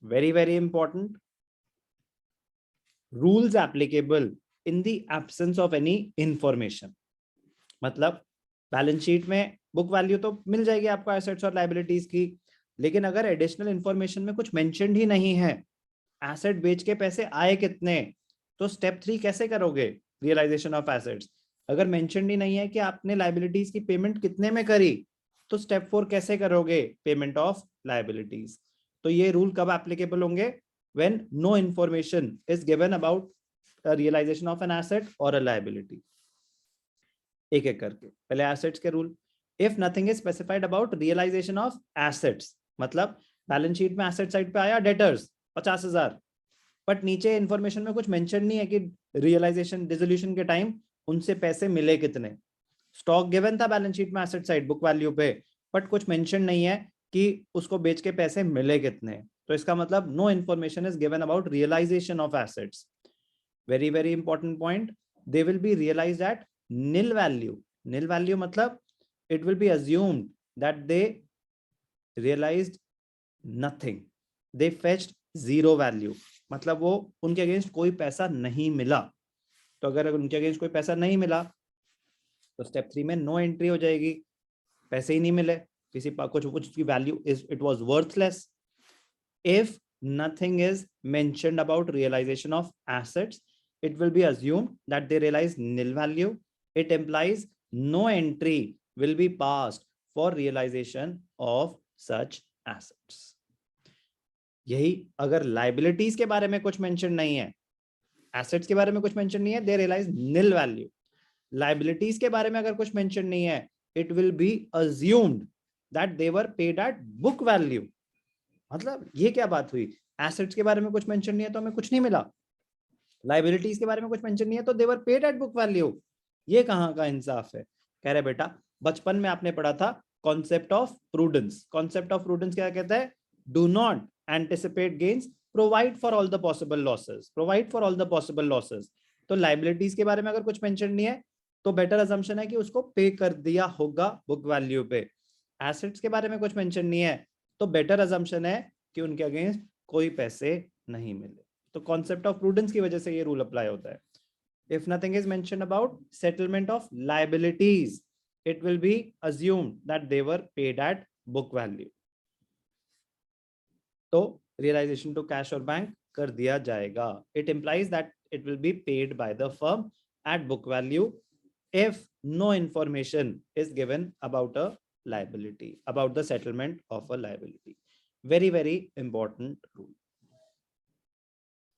very important, rules applicable in the absence of any information. मतलब balance sheet में book value तो मिल जाएगी आपको एसेट्स और लायबिलिटीज की, लेकिन अगर एडिशनल इंफॉर्मेशन में कुछ मेंशन ही नहीं है, एसेट बेच के पैसे आए कितने, तो स्टेप 3 कैसे करोगे रियलाइजेशन ऑफ एसेट्स? अगर मेंशन ही नहीं है कि आपने लायबिलिटीज की पेमेंट कितने में करी, तो स्टेप 4 कैसे करोगे पेमेंट ऑफ लायबिलिटीज? तो ये रूल कब एप्लीकेबल होंगे? When no information is given about realisation of an asset और अ लायबिलिटी। एक एक करके, पहले एसेट्स के rule. If nothing is specified about realisation of assets, मतलब बैलेंस शीट में एसेट साइड पे आया डेटर्स 50,000, बट नीचे इंफॉर्मेशन में कुछ मेंशन नहीं है कि रियलाइजेशन डिसोल्यूशन के टाइम उनसे पैसे मिले कितने। स्टॉक गिवन था बैलेंस शीट में एसेट साइड बुक वैल्यू पे, बट कुछ मेंशन नहीं है कि उसको बेच के पैसे मिले कितने, तो इसका मतलब no information is given about realisation of assets. Very important point, they will be realised at nil value. Nil value मतलब it will be assumed that they realized nothing, they fetched zero value, मतलब वो उनके against कोई पैसा नहीं मिला। तो अगर उनके अगेंस्ट कोई पैसा नहीं मिला तो स्टेप 3 में नो एंट्री हो जाएगी, पैसे ही नहीं मिले, किसी कुछ की value is it was worthless. If nothing is mentioned about realization of assets, it will be assumed that they realize nil value. It implies no entry will be passed for realization of such assets. यही अगर liabilities के बारे में कुछ mention नहीं है, assets के बारे में कुछ mention नहीं है, they realize nil value. Liabilities के बारे में अगर कुछ mention नहीं है, it will be assumed that they were paid at book value. मतलब ये क्या बात हुई, एसेट्स के बारे में कुछ मेंशन नहीं है तो हमें कुछ नहीं मिला, लायबिलिटीज के बारे में कुछ मेंशन नहीं है तो they were paid at book value. ये कहां का इंसाफ है? कह रहे बेटा बचपन में आपने पढ़ा था concept of prudence. Concept of prudence क्या कहता है? Do not anticipate gains, provide for all the possible losses, provide for all the possible losses. तो लायबिलिटीज के बारे में अगर कुछ मेंशन नहीं है तो बेटर अजम्पशन है कि उसको पे कर दिया होगा बुक वैल्यू पे। एसेट्स के बारे में कुछ मेंशन नहीं है तो बेटर अजम्पशन है कि उनके अगेंस्ट कोई पैसे नहीं मिले। तो कॉन्सेप्ट ऑफ प्रूडेंस की वजह से ये रूल अप्लाई होता है। If nothing is mentioned about settlement of liabilities, it will be assumed that they were paid at book value, तो रियलाइजेशन टू कैश और बैंक कर दिया जाएगा। It implies that it will be paid by the firm at book value if no information is given about a liability, about the settlement of a liability. Very important rule.